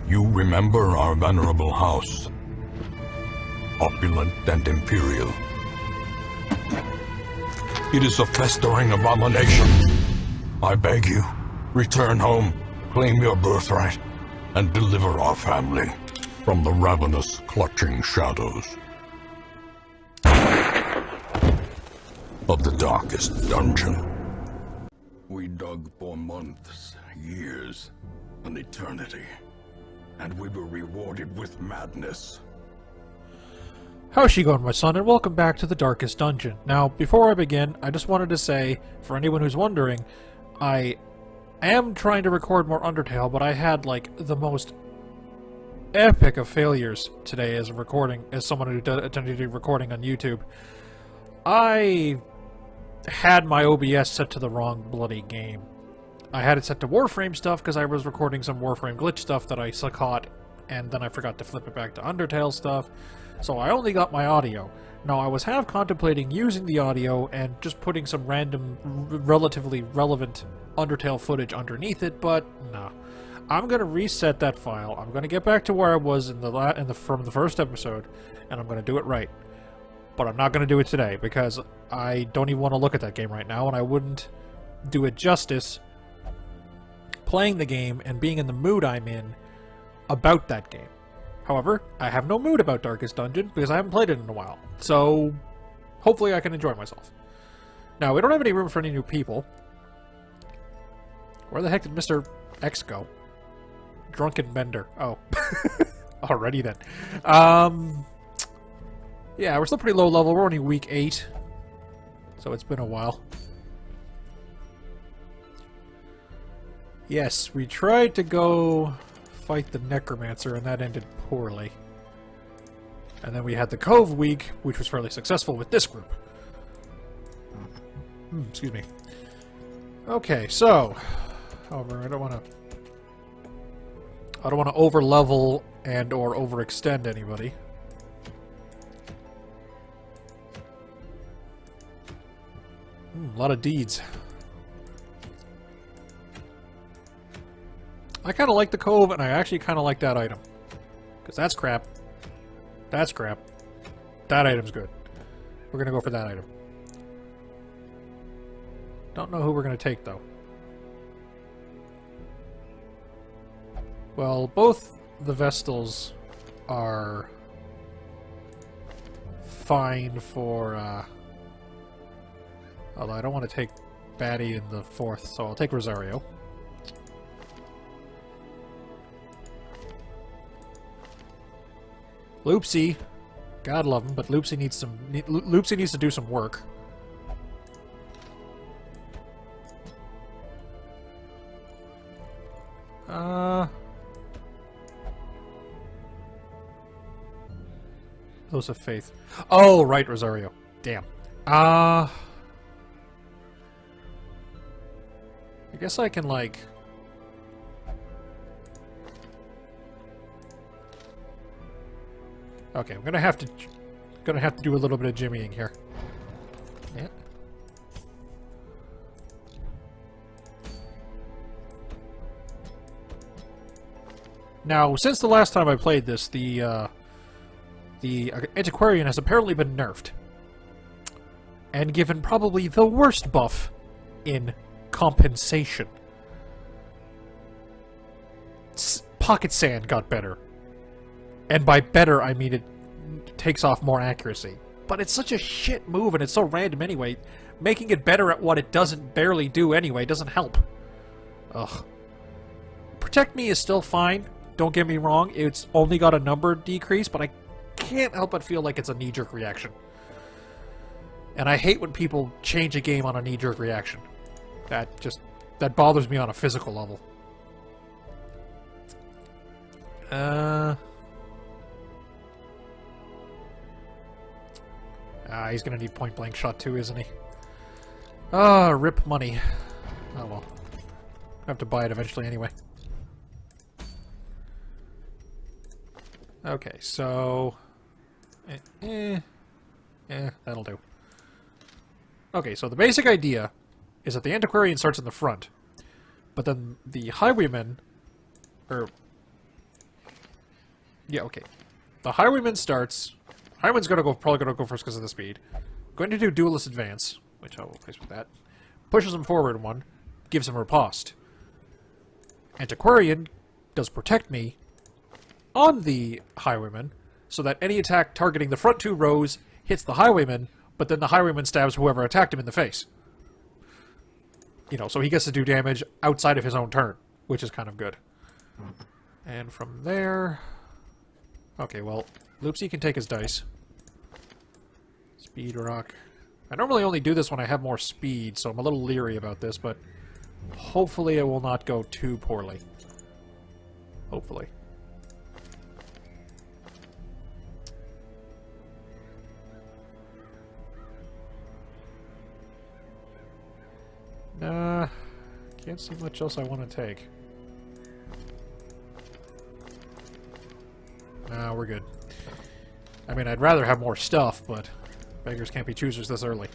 You remember our venerable house, opulent and imperial. It is a festering abomination. I beg you, return home, claim your birthright, and deliver our family from the ravenous, clutching shadows of the darkest dungeon. We dug for months, years, an eternity, and we were rewarded with madness. How's she going, my son, and welcome back to the Darkest Dungeon. Now, before I begin, I just wanted to say, for anyone who's wondering, I am trying to record more Undertale, but I had, like, the most epic of failures today as someone who attempted to do recording on YouTube. I had my OBS set to the wrong bloody game. I had it set to Warframe stuff because I was recording some Warframe glitch stuff that I caught, and then I forgot to flip it back to Undertale stuff, so I only got my audio. Now, I was half contemplating using the audio and just putting some random, relatively relevant Undertale footage underneath it, but no. I'm going to reset that file. I'm going to get back to where I was from the first episode, and I'm going to do it right. But I'm not going to do it today, because I don't even want to look at that game right now, and I wouldn't do it justice playing the game and being in the mood I'm in about that game. However, I have no mood about Darkest Dungeon, because I haven't played it in a while. So, hopefully I can enjoy myself. Now, we don't have any room for any new people. Where the heck did Mr. X go? Drunken Bender. Oh. Alrighty then. Yeah, we're still pretty low level. We're only week 8. So it's been a while. Yes, we tried to go fight the Necromancer, and that ended poorly. And then we had the Cove week, which was fairly successful with this group. Excuse me. Okay, so... However, I don't want to over-level and or overextend anybody. A lot of deeds. I kind of like the Cove, and I actually kind of like that item. Because that's crap. That's crap. That item's good. We're going to go for that item. Don't know who we're going to take, though. Well, both the Vestals are fine for, although I don't want to take Batty in the 4th, so I'll take Rosario. Loopsey, God love him, but Loopsey needs to do some work. Those of Faith. Oh, right, Rosario. Damn. I guess I can, like... Okay, I'm gonna have to do a little bit of jimmying here. Yeah. Now, since the last time I played this, the Antiquarian has apparently been nerfed. And given probably the worst buff in compensation. Pocket Sand got better. And by better, I mean it takes off more accuracy. But it's such a shit move, and it's so random anyway. Making it better at what it doesn't barely do anyway doesn't help. Ugh. Protect Me is still fine. Don't get me wrong. It's only got a number decrease, but I can't help but feel like it's a knee-jerk reaction. And I hate when people change a game on a knee-jerk reaction. That bothers me on a physical level. He's gonna need point-blank shot too, isn't he? Rip money. Oh well. I have to buy it eventually anyway. Okay, so... that'll do. Okay, so the basic idea is that the Antiquarian starts in the front, but then the Highwayman... Yeah, okay. The Highwayman starts... Highwayman's probably gonna go first because of the speed. Going to do Duelist Advance, which I will place with that. Pushes him forward one, gives him Riposte. Antiquarian does Protect Me on the Highwayman, so that any attack targeting the front 2 rows hits the Highwayman, but then the Highwayman stabs whoever attacked him in the face. You know, so he gets to do damage outside of his own turn, which is kind of good. And from there... Okay, well, Loopsey can take his dice. Speed Rock. I normally only do this when I have more speed, so I'm a little leery about this, but hopefully it will not go too poorly. Hopefully. Nah, can't see much else I want to take. Nah, we're good. I mean, I'd rather have more stuff, but beggars can't be choosers this early.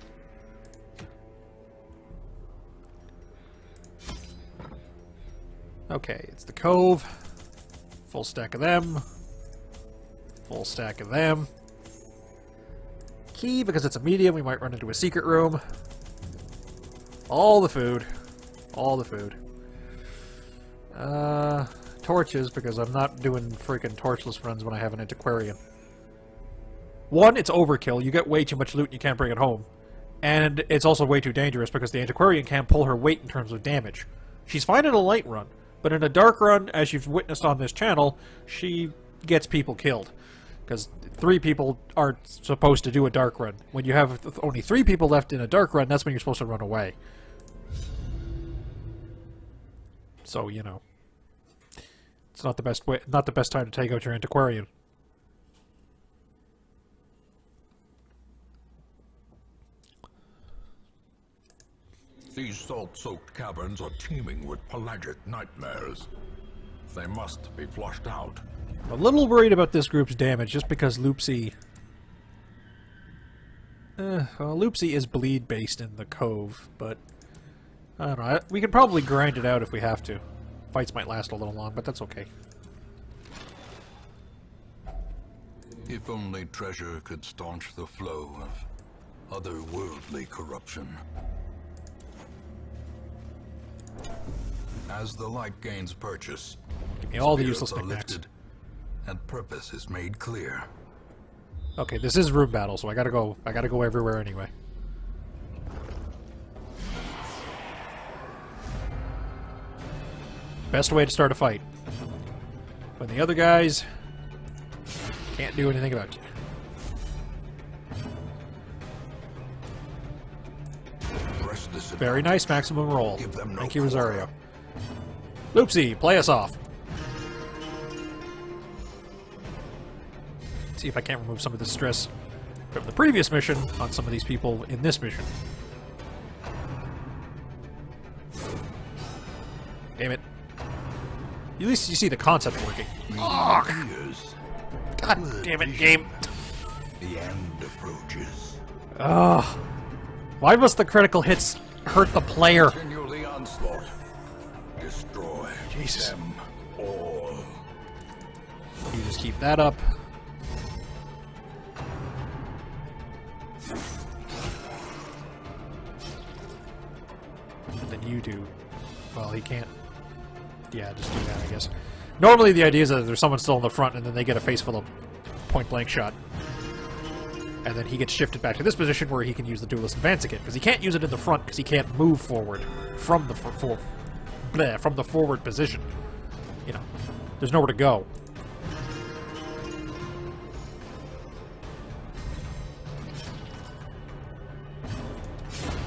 Okay, it's the Cove. Full stack of them. Full stack of them. Key, because it's a medium, we might run into a secret room. All the food. All the food. Torches, because I'm not doing freaking torchless runs when I have an antiquarian. One, it's overkill. You get way too much loot and you can't bring it home. And it's also way too dangerous because the antiquarian can't pull her weight in terms of damage. She's fine in a light run, but in a dark run, as you've witnessed on this channel, she gets people killed. Because 3 people aren't supposed to do a dark run. When you have only 3 people left in a dark run, that's when you're supposed to run away. So, you know. It's not the best way, not the best time to take out your antiquarian. These salt-soaked caverns are teeming with pelagic nightmares. They must be flushed out. I'm a little worried about this group's damage, just because Loopsey... well, Loopsey is bleed-based in the Cove, but... I don't know, we can probably grind it out if we have to. Fights might last a little long, but that's okay. If only treasure could staunch the flow of otherworldly corruption. As the light gains purchase, Give me all the spirits useless are knickknacks. lifted, and purpose is made clear. Okay, this is room battle, so I gotta go everywhere anyway. Best way to start a fight. When the other guys can't do anything about you. Very nice maximum roll. Thank you, Rosario. Loopsey, play us off. See if I can't remove some of the stress from the previous mission on some of these people in this mission. Damn it. At least you see the concept working. Oh, God damn it, game. The end approaches. Ugh. Why must the critical hits hurt the player? Continue the onslaught. Destroy Jesus. them all. You just keep that up. Then you do. Well, he can't. Yeah, just do that, I guess. Normally the idea is that there's someone still in the front and then they get a face full of point-blank shot. And then he gets shifted back to this position where he can use the Duelist Advance again. Because he can't use it in the front because he can't move forward from the from the forward position. You know, there's nowhere to go.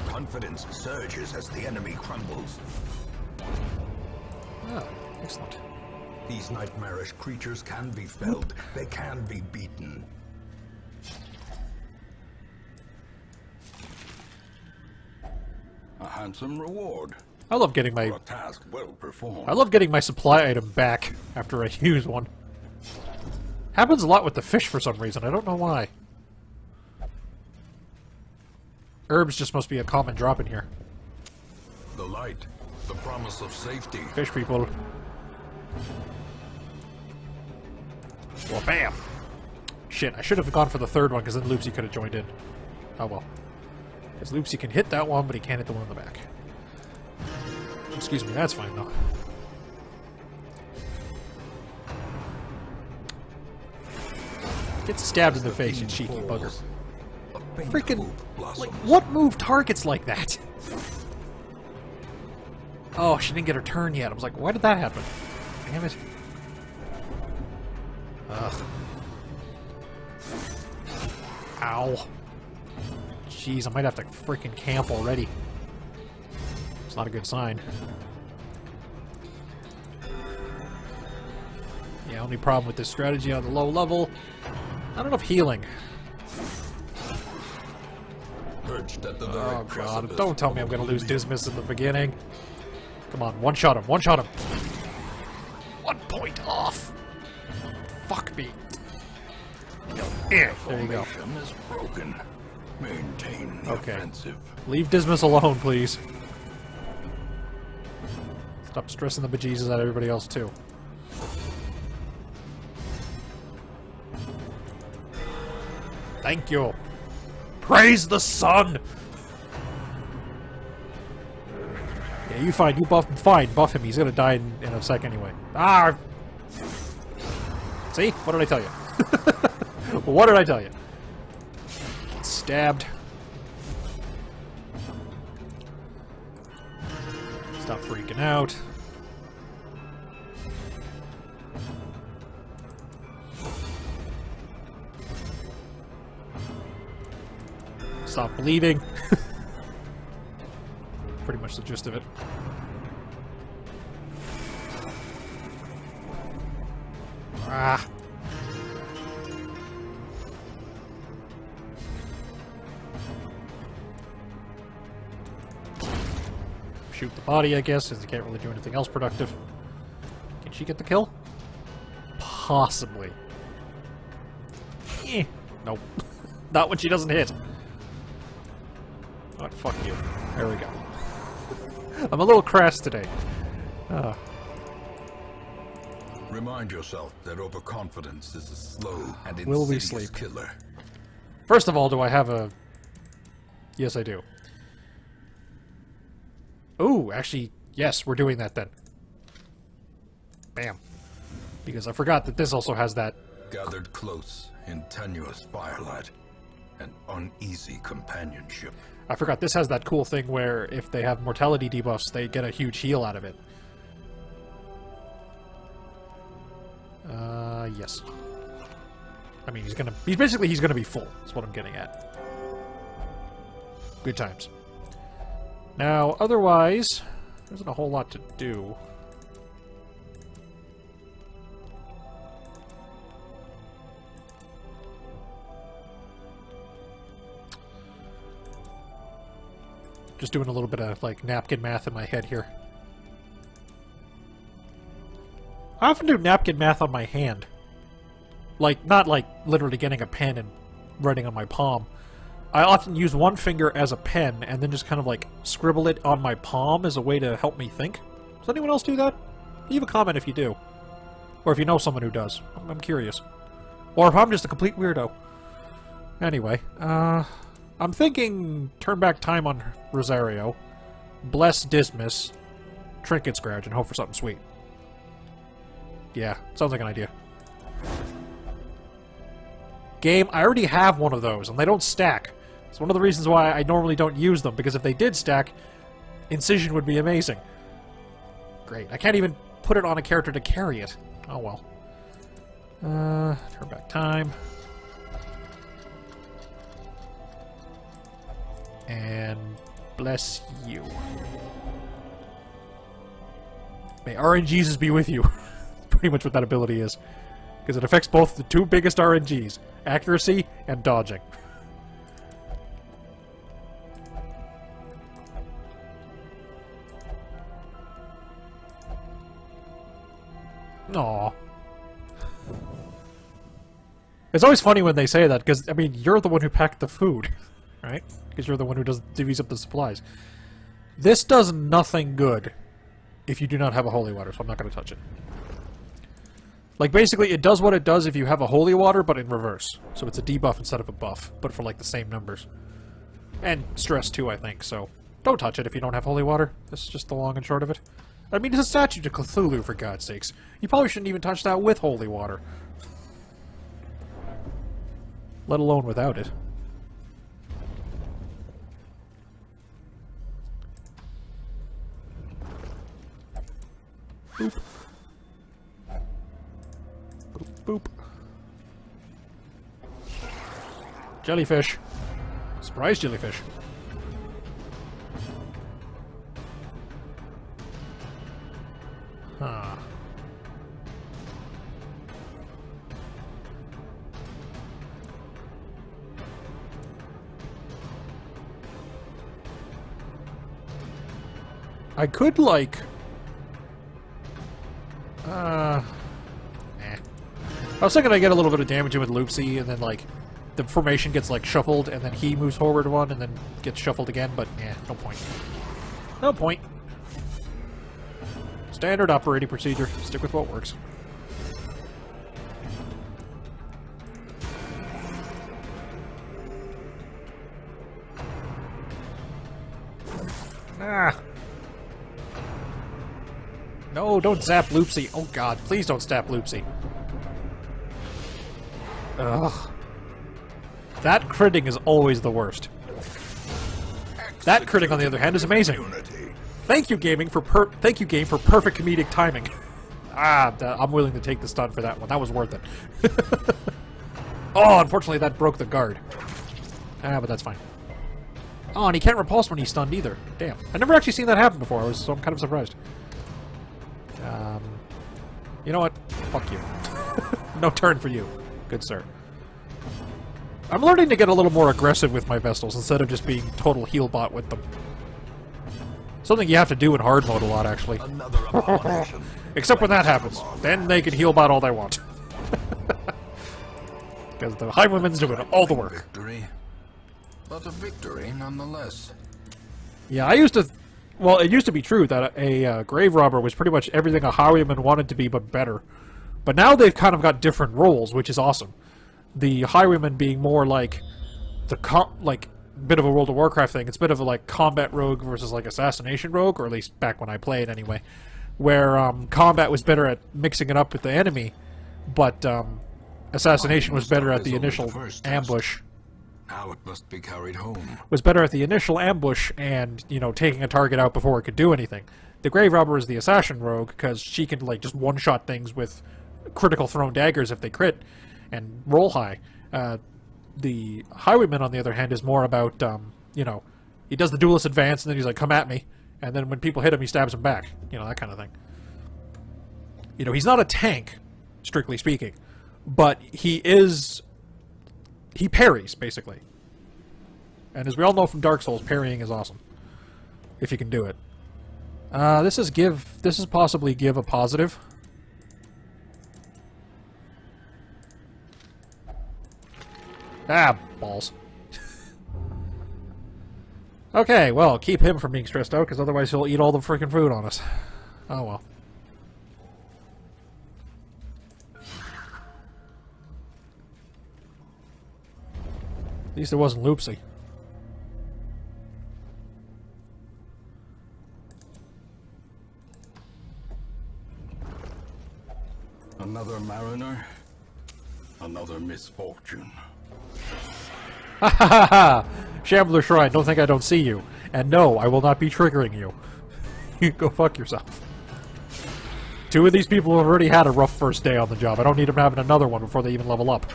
Confidence surges as the enemy crumbles. Oh, excellent. These nightmarish creatures can be felled. They can be beaten. A handsome reward. I love getting my For a task well performed. I love getting my supply item back after I use one. Happens a lot with the fish for some reason. I don't know why. Herbs just must be a common drop in here. The light, the promise of safety. Fish people. Well, bam! Shit, I should have gone for the third one, because then Loopsey could have joined in. Oh well. Because Loopsey can hit that one, but he can't hit the one in the back. Excuse me, that's fine, though. Get stabbed in the face, you cheeky bugger. Freaking... Like, what move targets like that? Oh, she didn't get her turn yet. I was like, why did that happen? Damn it. Ugh. Ow. Jeez, I might have to freaking camp already. It's not a good sign. Yeah, only problem with this strategy on the low level, not enough healing. Oh god, don't tell me I'm gonna lose Dismas in the beginning. Come on, one-shot him, one-shot him! 1 point off! Fuck me. There you go. Is broken. Maintain the offensive. Leave Dismas alone, please. Stop stressing the bejesus out of everybody else, too. Thank you. Praise the sun! Yeah, you fine. You buff him. Fine. Buff him. He's gonna die in a sec anyway. Ah! See? What did I tell you? What did I tell you? Get stabbed. Stop freaking out. Stop bleeding. Pretty much the gist of it. Ah. Shoot the body, I guess, since you can't really do anything else productive. Can she get the kill? Possibly. Eh. Nope. Not when she doesn't hit. Oh, fuck you. There we go. I'm a little crass today. Remind yourself that overconfidence is a slow and Will we insidious sleep? killer. First of all, do I have a... Yes, I do. Ooh, actually, yes, we're doing that then. Bam. Because I forgot that this also has that... Gathered close in tenuous firelight and uneasy companionship. I forgot this has that cool thing where if they have mortality debuffs, they get a huge heal out of it. Yes. I mean, he's gonna be full, is what I'm getting at. Good times. Now, otherwise, there isn't a whole lot to do. Just doing a little bit of, like, napkin math in my head here. I often do napkin math on my hand. Like, not like literally getting a pen and writing on my palm. I often use one finger as a pen and then just kind of, like, scribble it on my palm as a way to help me think. Does anyone else do that? Leave a comment if you do. Or if you know someone who does. I'm curious. Or if I'm just a complete weirdo. Anyway, I'm thinking turn back time on Rosario, bless Dismas, trinket scratch, and hope for something sweet. Yeah, sounds like an idea. Game, I already have one of those, and they don't stack. It's one of the reasons why I normally don't use them, because if they did stack, Incision would be amazing. Great. I can't even put it on a character to carry it. Oh well. Turn back time. And bless you. May RNGs be with you. Pretty much what that ability is. Because it affects both the two biggest RNGs. Accuracy and dodging. Aww. It's always funny when they say that, because, I mean, you're the one who packed the food, right? Because you're the one who divvies up the supplies. This does nothing good if you do not have a holy water, so I'm not going to touch it. Like, basically, it does what it does if you have a holy water, but in reverse. So it's a debuff instead of a buff, but for, like, the same numbers. And stress, too, I think, so... Don't touch it if you don't have holy water. This is just the long and short of it. I mean, it's a statue to Cthulhu, for God's sakes. You probably shouldn't even touch that with holy water. Let alone without it. Boop. Boop, boop. Jellyfish. Surprise jellyfish. Huh. I could, like... I was thinking I get a little bit of damage in with Loopsey, and then, like, the formation gets, like, shuffled, and then he moves forward one, and then gets shuffled again, but, no point. No point. Standard operating procedure. Stick with what works. Ah! No, don't zap Loopsey. Oh god, please don't zap Loopsey. Ugh. That critting is always the worst. That critting, on the other hand, is amazing. Thank you, game, for perfect comedic timing. I'm willing to take the stun for that one. That was worth it. Oh, unfortunately, that broke the guard. But that's fine. Oh, and he can't repulse when he's stunned either. Damn. I've never actually seen that happen before, so I'm kind of surprised. You know what? Fuck you. No turn for you. Good sir. I'm learning to get a little more aggressive with my Vestals instead of just being total heal bot with them. Something you have to do in hard mode a lot, actually. Except when that happens. Then they can heal bot all they want. Because the Highwayman's doing all the work. Victory, but a victory nonetheless. Yeah, I used to... Well, it used to be true that a grave robber was pretty much everything a Highwayman wanted to be, but better. But now they've kind of got different roles, which is awesome. The Highwayman being more like the bit of a World of Warcraft thing. It's a bit of a like combat rogue versus like assassination rogue, or at least back when I played anyway. Where combat was better at mixing it up with the enemy, but assassination was better at the initial ambush. Now it must be carried home. Was better at the initial ambush and, you know, taking a target out before it could do anything. The Grave Robber is the assassin rogue, because she can, like, just one-shot things with critical thrown daggers if they crit, and roll high. The Highwayman, on the other hand, is more about, you know, he does the duelist advance, and then he's like, come at me, and then when people hit him, he stabs them back. You know, that kind of thing. You know, he's not a tank, strictly speaking, but he is... He parries, basically. And as we all know from Dark Souls, parrying is awesome. If you can do it. This is possibly give a positive. Ah, balls. Okay, well, keep him from being stressed out, because otherwise he'll eat all the freaking food on us. Oh well. At least it wasn't Loopsey. Another mariner, another misfortune. Ha ha ha ha! Shambler Shrine, don't think I don't see you. And no, I will not be triggering you. You go fuck yourself. Two of these people have already had a rough first day on the job. I don't need them having another one before they even level up.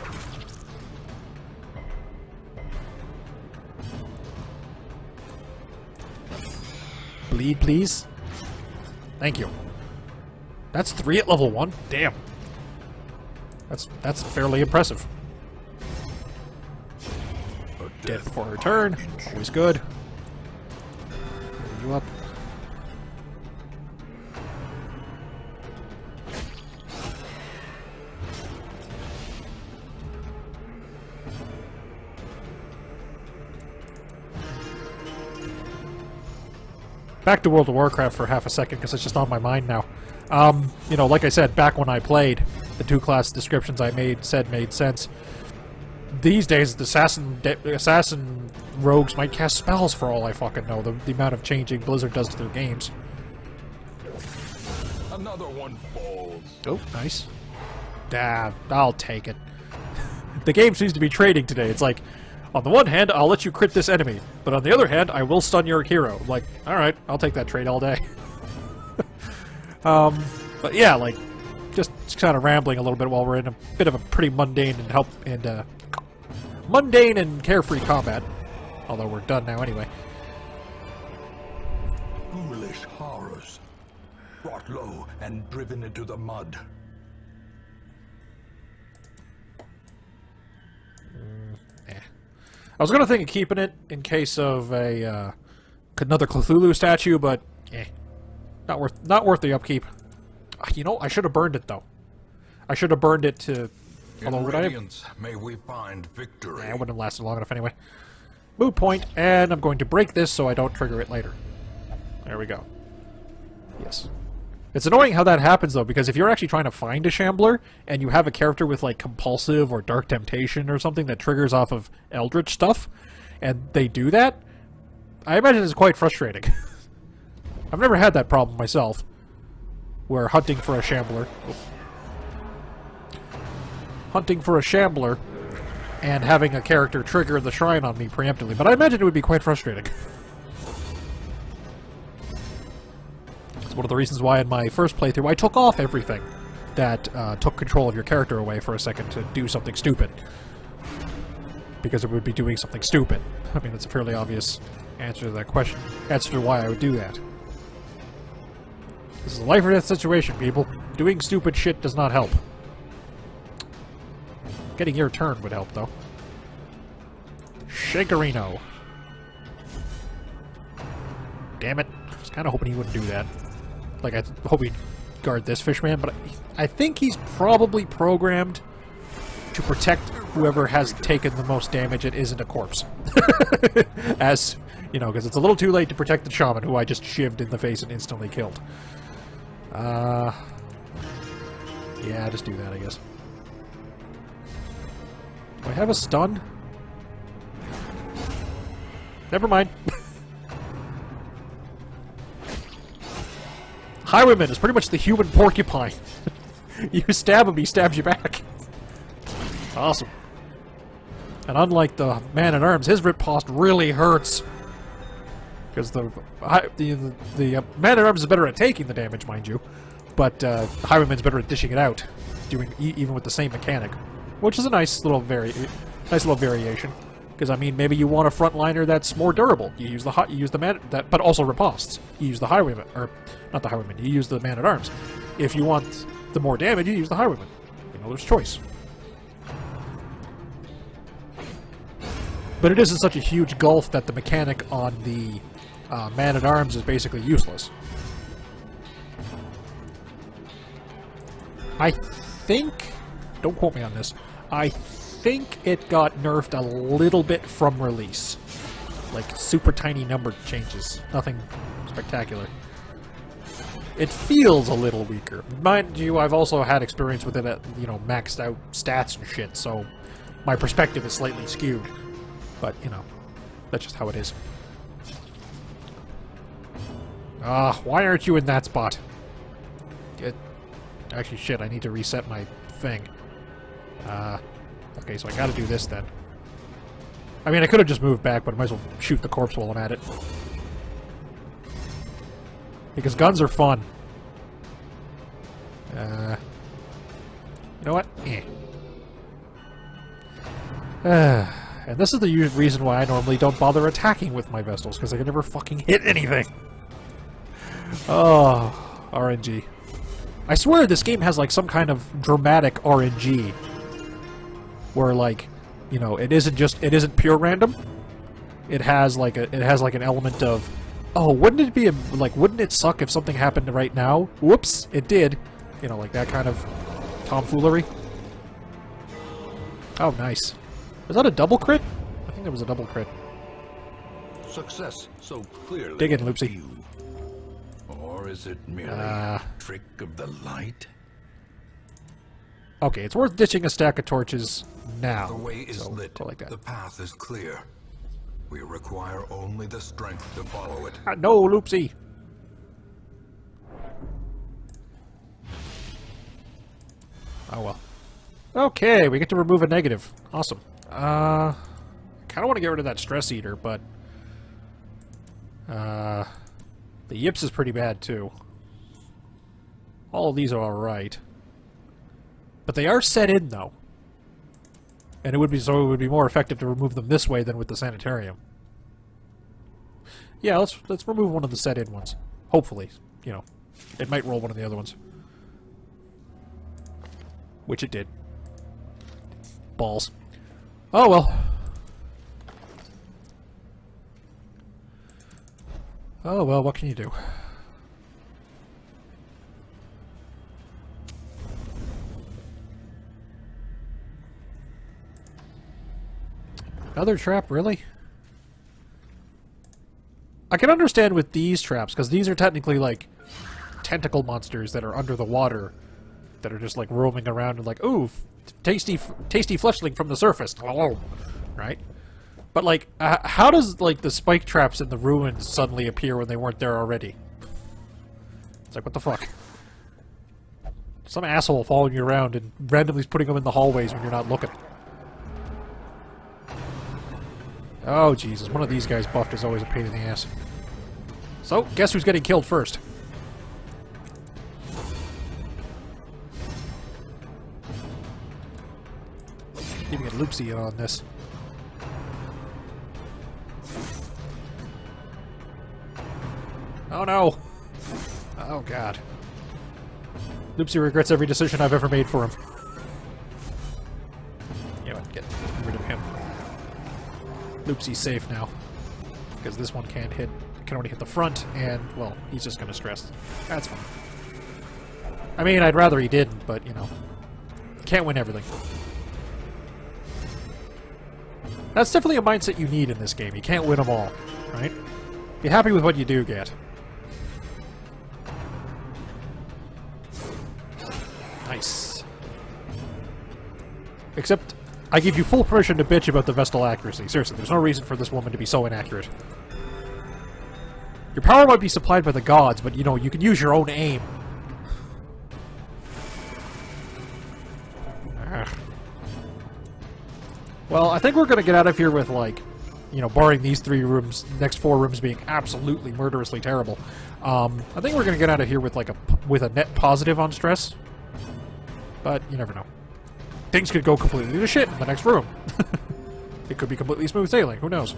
Bleed, please. Thank you. That's 3 at level 1? Damn. That's fairly impressive. Dead before her turn. Always good. Heal you up. Back to World of Warcraft for half a second, because it's just on my mind now. You know, like I said, back when I played, the two class descriptions I made sense. These days, the assassin rogues might cast spells for all I fucking know. The amount of changing Blizzard does to their games. Another one falls. Oh, nice. I'll take it. The game seems to be trading today. It's like, on the one hand, I'll let you crit this enemy, but on the other hand, I will stun your hero. Like, alright, I'll take that trade all day. But yeah, like, just kind of rambling a little bit while we're in a bit of a pretty mundane and carefree combat. Although we're done now anyway. Foolish horrors. Brought low and driven into the mud. I was gonna think of keeping it in case of a another Cthulhu statue, but not worth the upkeep. You know, I should have burned it though. I should have burned it to. Although would I have? May we find victory. It wouldn't have lasted long enough anyway. Moot point, and I'm going to break this so I don't trigger it later. There we go. Yes. It's annoying how that happens though, because if you're actually trying to find a Shambler, and you have a character with like Compulsive or Dark Temptation or something that triggers off of Eldritch stuff, and they do that, I imagine it's quite frustrating. I've never had that problem myself, where hunting for a Shambler and having a character trigger the shrine on me preemptively, but I imagine it would be quite frustrating. It's one of the reasons why in my first playthrough I took off everything that took control of your character away for a second to do something stupid. Because it would be doing something stupid. I mean, that's a fairly obvious answer to that question. Answer to why I would do that. This is a life or death situation, people. Doing stupid shit does not help. Getting your turn would help, though. Shakerino. Damn it. I was kind of hoping he wouldn't do that. Like, I hope he'd guard this fishman, but I think he's probably programmed to protect whoever has taken the most damage and isn't a corpse. As, you know, because it's a little too late to protect the shaman, who I just shivved in the face and instantly killed. Yeah, just do that, I guess. Do I have a stun? Never mind. Highwayman is pretty much the human porcupine. You stab him, he stabs you back. Awesome. And unlike the man-at-arms, his riposte really hurts. Because the man-at-arms is better at taking the damage, mind you. But Highwayman's better at dishing it out, doing even with the same mechanic. Which is a nice little variation. Because I mean, maybe you want a frontliner that's more durable. You use the man that, but also ripostes. You use the highwayman, or not the highwayman. You use the man at arms. If you want the more damage, you use the highwayman. You know, there's choice. But it isn't such a huge gulf that the mechanic on the man at arms is basically useless. I think, don't quote me on this. I think it got nerfed a little bit from release. Like, super tiny number changes. Nothing spectacular. It feels a little weaker. Mind you, I've also had experience with it at, you know, maxed out stats and shit, so my perspective is slightly skewed. But, you know, that's just how it is. Why aren't you in that spot? Actually, shit, I need to reset my thing. Okay, so I gotta do this then. I mean, I could have just moved back, but I might as well shoot the corpse while I'm at it. Because guns are fun. You know what? And this is the reason why I normally don't bother attacking with my Vestals, because I can never fucking hit anything. Oh, RNG. I swear this game has like some kind of dramatic RNG. Where, like, you know, it isn't pure random. It has like an element of, oh, wouldn't it suck if something happened right now? Whoops, it did. You know, like that kind of tomfoolery. Oh, nice. Was that a double crit? I think it was a double crit. Success so clearly. Dig in, Loopsey. You. Or is it merely a trick of the light? Okay, it's worth ditching a stack of torches now. The way is So, lit. go like that. The path is clear. We require only the strength to follow it. No, Loopsy! Oh well. Okay, we get to remove a negative. Awesome. I kind of want to get rid of that stress eater, but... the yips is pretty bad, too. All of these are alright. But they are set in, though. And it would be more effective to remove them this way than with the sanitarium. Yeah, let's remove one of the set in ones. Hopefully. You know, it might roll one of the other ones. Which it did. Balls. Oh well. Oh well, what can you do? Another trap, really? I can understand with these traps, because these are technically, like, tentacle monsters that are under the water, that are just, like, roaming around and like, ooh, tasty fleshling from the surface. Right? But, like, how does, like, the spike traps in the ruins suddenly appear when they weren't there already? It's like, what the fuck? Some asshole following you around and randomly putting them in the hallways when you're not looking. Oh, Jesus. One of these guys buffed is always a pain in the ass. So, guess who's getting killed first? Even get Loopsey on this. Oh, no! Oh, God. Loopsey regrets every decision I've ever made for him. You know what? Get rid of him. Loopsy's safe now. Because this one can't hit. Can only hit the front, and, well, he's just gonna stress. That's fine. I mean, I'd rather he didn't, but, you know. Can't win everything. That's definitely a mindset you need in this game. You can't win them all, right? Be happy with what you do get. Nice. Except, I give you full permission to bitch about the Vestal accuracy. Seriously, there's no reason for this woman to be so inaccurate. Your power might be supplied by the gods, but, you know, you can use your own aim. Ugh. Well, I think we're gonna get out of here with, like, you know, barring these 3 rooms, next 4 rooms being absolutely murderously terrible. I think we're gonna get out of here with, like, with a net positive on stress. But you never know. Things could go completely to shit in the next room. It could be completely smooth sailing, who knows?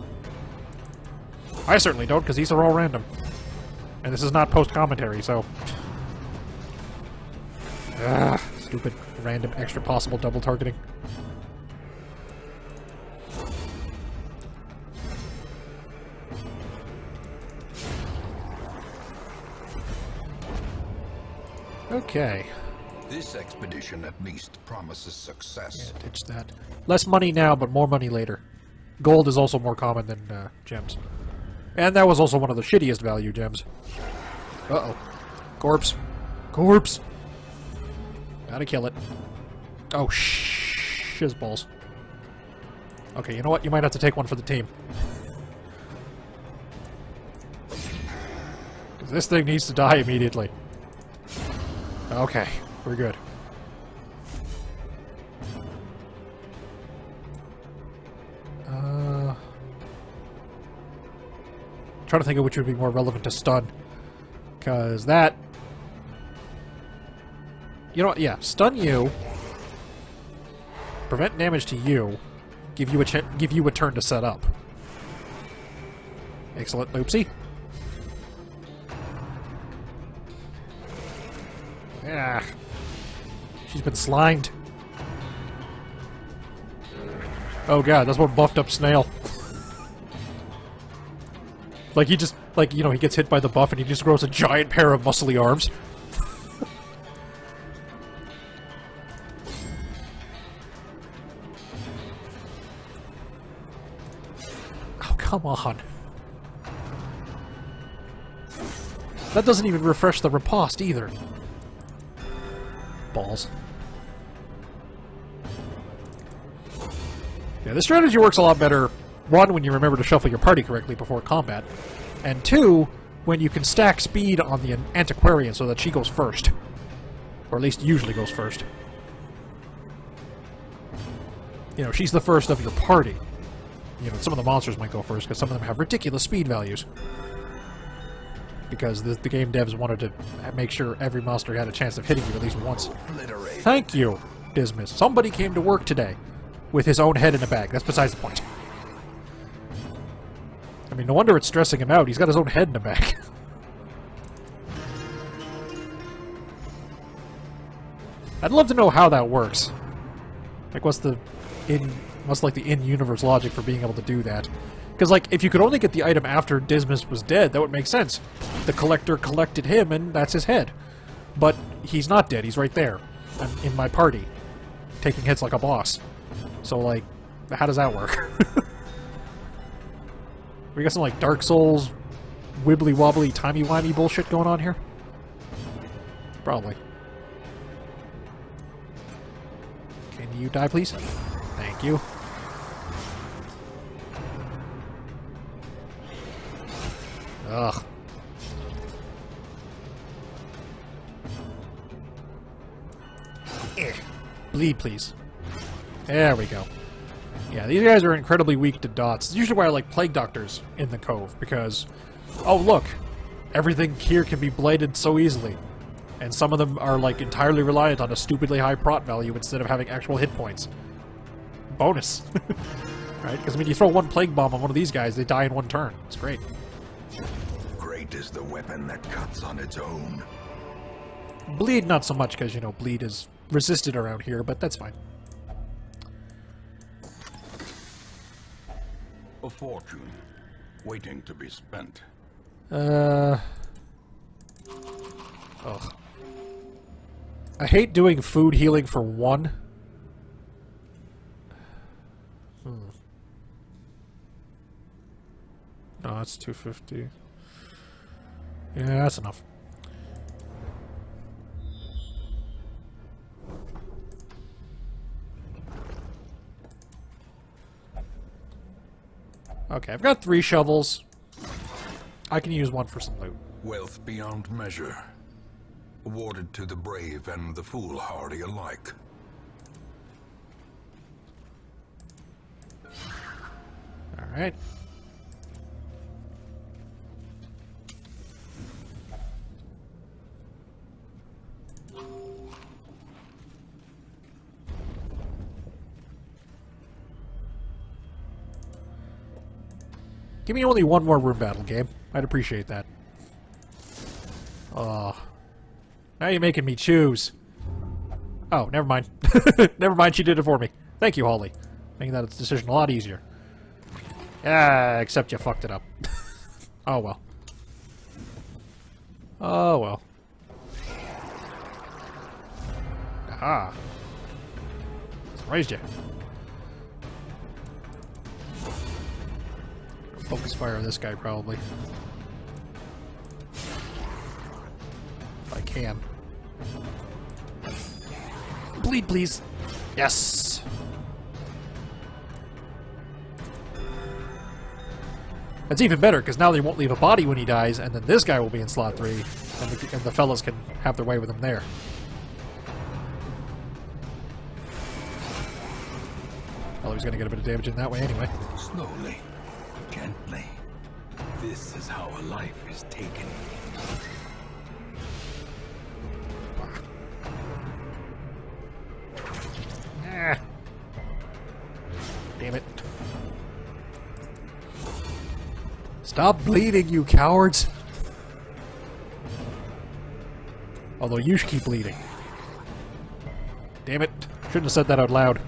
I certainly don't, because these are all random. And this is not post-commentary, so... Stupid, random, extra possible double targeting. Okay. This expedition at least promises success. Yeah, ditch that. Less money now, but more money later. Gold is also more common than gems. And that was also one of the shittiest value gems. Uh-oh. Corpse. Corpse! Gotta kill it. Oh, shizballs. Okay, you know what? You might have to take one for the team. 'Cause this thing needs to die immediately. Okay, we're good. Trying to think of which would be more relevant to stun. Because that... You know what? Yeah, stun you. Prevent damage to you. Give you a turn to set up. Excellent, Loopsy. Yeah. She's been slimed. Oh god, that's one buffed up snail. Like he just, like, you know, he gets hit by the buff and he just grows a giant pair of muscly arms. Oh, come on. That doesn't even refresh the riposte either. Balls. Yeah, this strategy works a lot better, one, when you remember to shuffle your party correctly before combat, and two, when you can stack speed on the antiquarian so that she goes first. Or at least usually goes first. You know, she's the first of your party. You know, some of the monsters might go first, because some of them have ridiculous speed values. Because the game devs wanted to make sure every monster had a chance of hitting you at least once. Thank you, Dismas. Somebody came to work today with his own head in a bag. That's besides the point. I mean, no wonder it's stressing him out. He's got his own head in a bag. I'd love to know how that works. Like, what's the in-universe logic for being able to do that? Because, like, if you could only get the item after Dismas was dead, that would make sense. The collector collected him, and that's his head. But he's not dead. He's right there. In my party. Taking hits like a boss. So, like, how does that work? We got some, like, Dark Souls, wibbly-wobbly, timey-wimey bullshit going on here? Probably. Can you die, please? Thank you. Ugh. Bleed, please. There we go. Yeah, these guys are incredibly weak to dots. It's usually why I like Plague Doctors in the Cove, because... Oh, look! Everything here can be bladed so easily. And some of them are, like, entirely reliant on a stupidly high prot value instead of having actual hit points. Bonus! Right? Because, I mean, you throw one Plague Bomb on one of these guys, they die in one turn. It's great. Great is the weapon that cuts on its own. Bleed, not so much, because, you know, bleed is resisted around here, but that's fine. A fortune, waiting to be spent. Ugh. I hate doing food healing for one. No, that's 250. Yeah, that's enough. Okay, I've got 3 shovels. I can use one for some loot. Wealth beyond measure. Awarded to the brave and the foolhardy alike. Alright. Give me only one more room battle game. I'd appreciate that. Oh. Now you're making me choose. Oh, never mind. Never mind, she did it for me. Thank you, Holly. Making that decision a lot easier. Ah, except you fucked it up. Oh well. Oh well. Aha. Surprised you. Focus fire on this guy, probably. If I can. Bleed, please. Yes! That's even better, because now they won't leave a body when he dies, and then this guy will be in slot 3, and the fellas can have their way with him there. Well, he's gonna get a bit of damage in that way anyway. Slowly. Gently. This is how a life is taken. Ah. Damn it. Stop bleeding, you cowards! Although you should keep bleeding. Damn it. Shouldn't have said that out loud.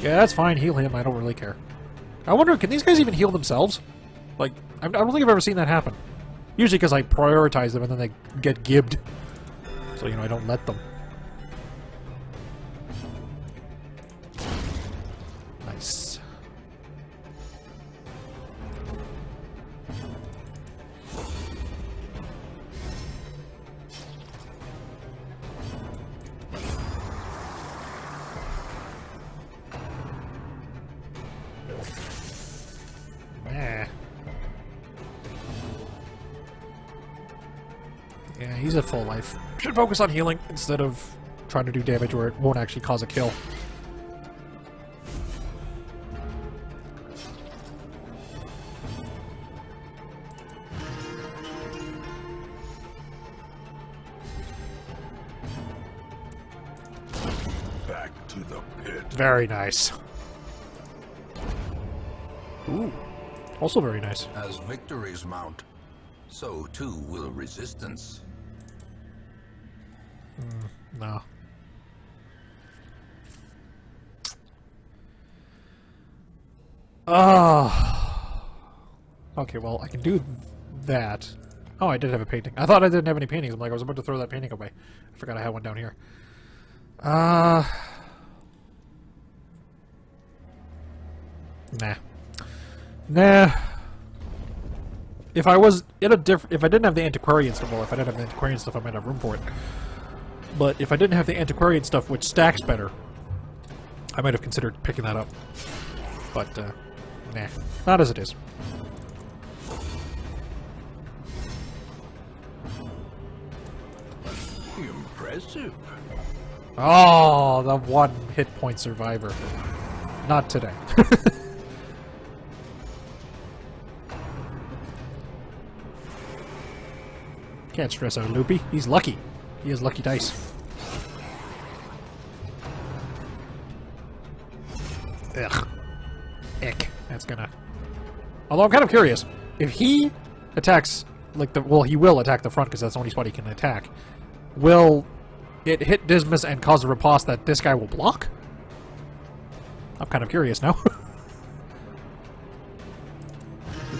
Yeah, that's fine. Heal him. I don't really care. I wonder, can these guys even heal themselves? Like, I don't think I've ever seen that happen. Usually because I prioritize them and then they get gibbed. So, you know, I don't let them. Nice. Yeah, he's at full life. Should focus on healing instead of trying to do damage where it won't actually cause a kill. Back to the pit. Very nice. Ooh. Also very nice. As victories mount, so too will resistance. No. Okay, well, I can do that. Oh, I did have a painting. I thought I didn't have any paintings. I'm like, I was about to throw that painting away. I forgot I had one down here. Nah. Nah. If I was in a if I didn't have the antiquarian stuff, well, if I didn't have the antiquarian stuff, I might have room for it. But if I didn't have the antiquarian stuff, which stacks better, I might have considered picking that up. But, nah. Not as it is. Impressive. Oh, the one hit point survivor. Not today. Can't stress out Loopy. He's lucky. He has lucky dice. Ugh. Ick. That's gonna... Although I'm kind of curious. If he attacks, like the... Well, he will attack the front because that's the only spot he can attack. Will it hit Dismas and cause a riposte that this guy will block? I'm kind of curious now.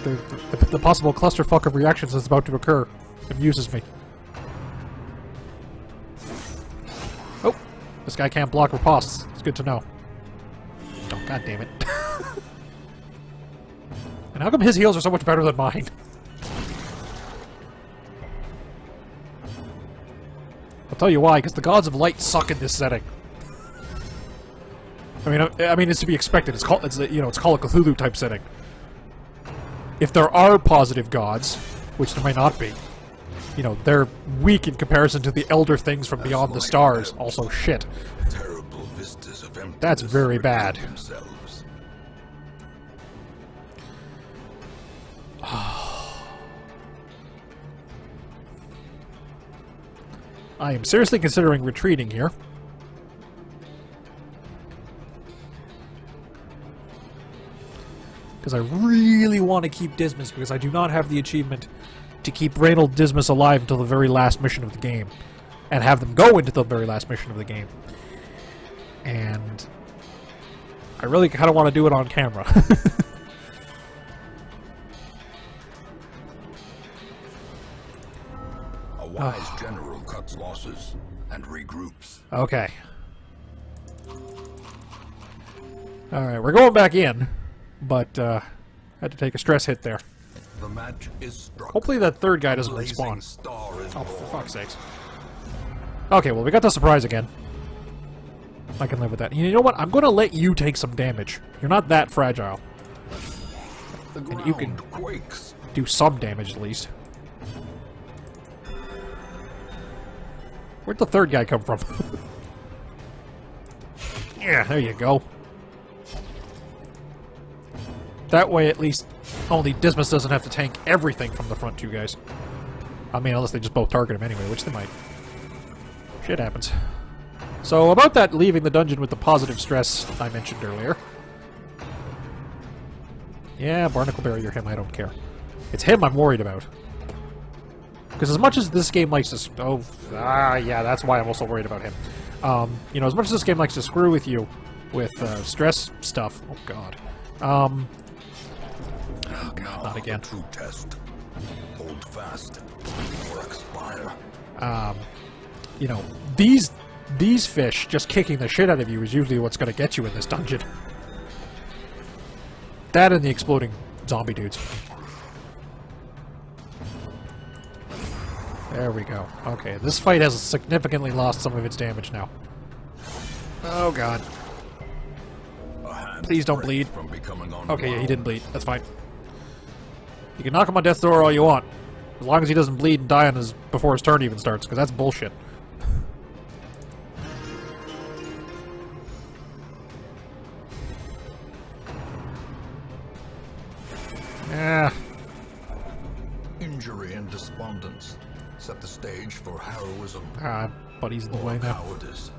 the possible clusterfuck of reactions that's about to occur amuses me. Oh, this guy can't block ripostes. It's good to know. Oh, god damn it. And how come his heals are so much better than mine? I'll tell you why, because the gods of light suck in this setting. I mean, it's to be expected. It's Call of Cthulhu type setting. If there are positive gods, which there might not be, you know, they're weak in comparison to the elder things from beyond the stars. Also, shit. Terrible vistas of emptiness. That's very bad. Themselves. I am seriously considering retreating here. Because I really want to keep Dismas, because I do not have the achievement to keep Reynold Dismas alive until the very last mission of the game. And have them go into the very last mission of the game. And I really kind of want to do it on camera. A wise general cuts losses and regroups. Okay. Alright, we're going back in. But, had to take a stress hit there. The match is struck. Hopefully that third guy doesn't Blazing respawn. star is Oh, for born. fuck's sakes. Okay, well, we got the surprise again. I can live with that. You know what? I'm going to let you take some damage. You're not that fragile. The And ground you can quakes. do some damage, at least. Where'd the third guy come from? Yeah, there you go. That way, at least, only Dismas doesn't have to tank everything from the front two guys. I mean, unless they just both target him anyway, which they might. Shit happens. So, about that leaving the dungeon with the positive stress I mentioned earlier. Yeah, Barnacle you're him, I don't care. It's him I'm worried about. Because as much as this game likes to... yeah, that's why I'm also worried about him. You know, as much as this game likes to screw with you with stress stuff... Oh, God. Oh, God, not again. True test. Hold fast or expire. You know, these fish just kicking the shit out of you is usually what's going to get you in this dungeon. That and the exploding zombie dudes. There we go. Okay, this fight has significantly lost some of its damage now. Oh, God. Please don't bleed. From becoming Okay, yeah, he unwound. didn't bleed. That's fine. You can knock him on death's door all you want. As long as he doesn't bleed and die on before his turn even starts, because that's bullshit. Yeah. Injury and despondence set the stage for heroism. But he's in the way now. Cowardice.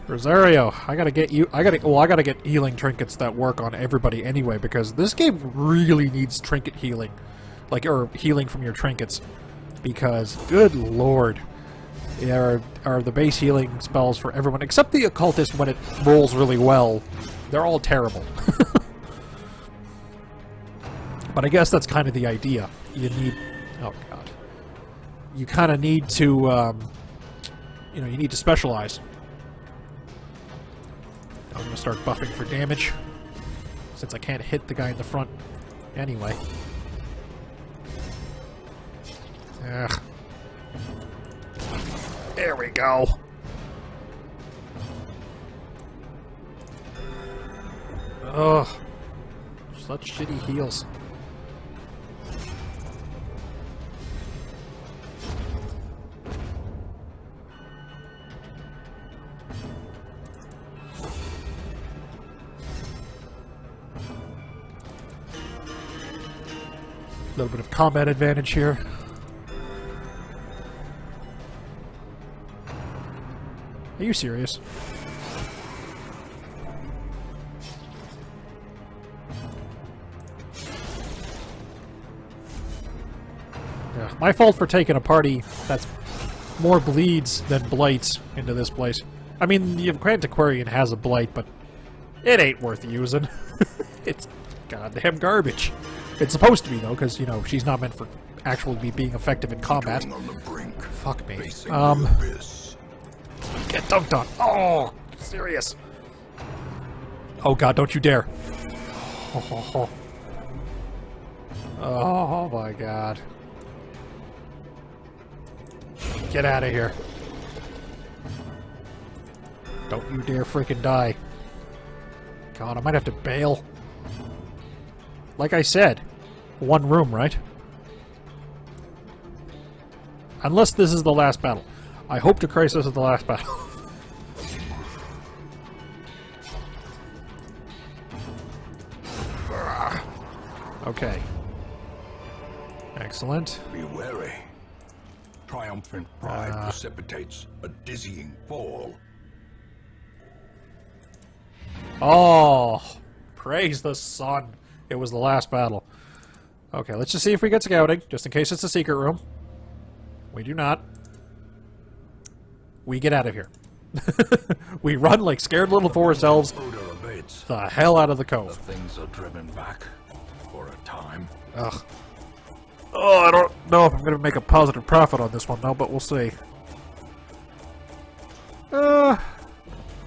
Rosario, I gotta get you. I gotta get healing trinkets that work on everybody anyway, because this game really needs trinket healing, or healing from your trinkets. Because, good lord, there are the base healing spells for everyone except the occultist when it rolls really well. They're all terrible. But I guess that's kind of the idea. You need, oh god, you kind of need to, you need to specialize. I'm gonna start buffing for damage, since I can't hit the guy in the front anyway. Ugh. There we go. Ugh. Such shitty heals. A little bit of combat advantage here. Are you serious? Yeah, my fault for taking a party that's more bleeds than blights into this place. I mean, the Antiquarian has a blight, but it ain't worth using. It's goddamn garbage. It's supposed to be, though, because, she's not meant for actually being effective in combat. On the brink, Fuck me. facing the abyss. Get dunked on. Oh, serious. Oh god, don't you dare. Oh my god. Get out of here. Don't you dare freaking die. God, I might have to bail. Like I said, one room, right? Unless this is the last battle. I hope to Christ this is the last battle. Okay. Excellent. Be wary. Triumphant pride precipitates a dizzying fall. Oh, praise the sun. It was the last battle. Okay, let's just see if we get scouting, just in case it's a secret room. We do not. We get out of here. We run like scared little forest elves Odor abates. the hell out of the cove. Things are driven back for a time. Ugh. Oh, I don't know if I'm going to make a positive profit on this one now, but we'll see.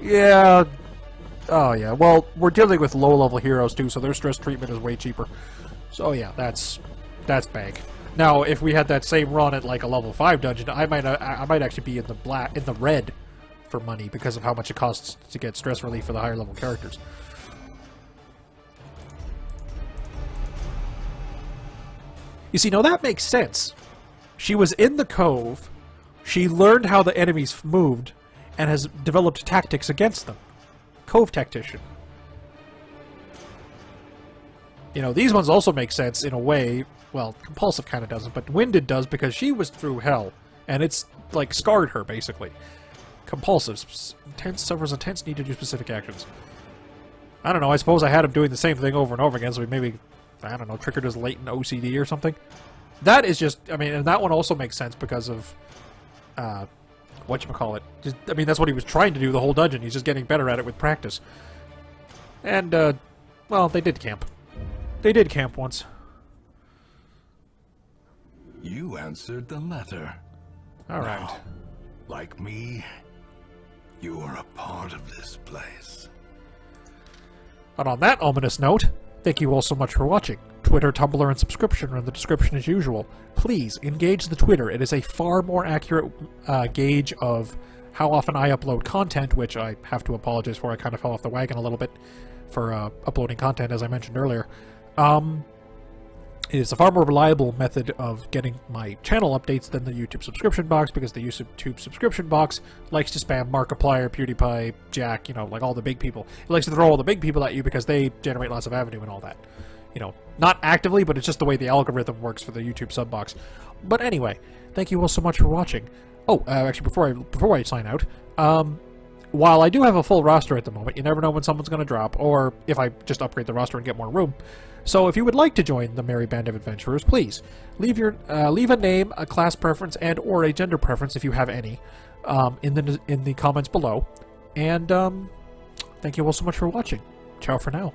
Yeah. Oh, yeah. Well, we're dealing with low-level heroes, too, so their stress treatment is way cheaper. So, yeah, that's bag. Now, if we had that same run at, like, a level 5 dungeon, I might actually be in the red for money because of how much it costs to get stress relief for the higher-level characters. You see, now that makes sense. She was in the Cove, she learned how the enemies moved, and has developed tactics against them. Cove tactician. These ones also make sense in a way. Well, Compulsive kind of doesn't, but Winded does because she was through hell, and it's, like, scarred her, basically. Compulsive. Suffers intense need to do specific actions. I don't know, I suppose I had him doing the same thing over and over again, so we maybe, I don't know, triggered his latent OCD or something. That is just, and that one also makes sense because of, whatchamacallit. That's what he was trying to do the whole dungeon. He's just getting better at it with practice. And, well, they did camp. They did camp once. You answered the letter. Alright. Now, like me, you are a part of this place. And on that ominous note, thank you all so much for watching. Twitter, Tumblr, and subscription are in the description as usual. Please, engage the Twitter. It is a far more accurate gauge of how often I upload content, which I have to apologize for. I kind of fell off the wagon a little bit for uploading content, as I mentioned earlier. It is a far more reliable method of getting my channel updates than the YouTube subscription box, because the YouTube subscription box likes to spam Markiplier, PewDiePie, Jack, like all the big people. It likes to throw all the big people at you because they generate lots of revenue and all that. Not actively, but it's just the way the algorithm works for the YouTube sub box. But anyway, thank you all so much for watching. Oh, actually, before I sign out, while I do have a full roster at the moment, you never know when someone's going to drop, or if I just upgrade the roster and get more room. So if you would like to join the Merry Band of Adventurers, please leave a name, a class preference, and or a gender preference if you have any, in the comments below. And thank you all so much for watching. Ciao for now.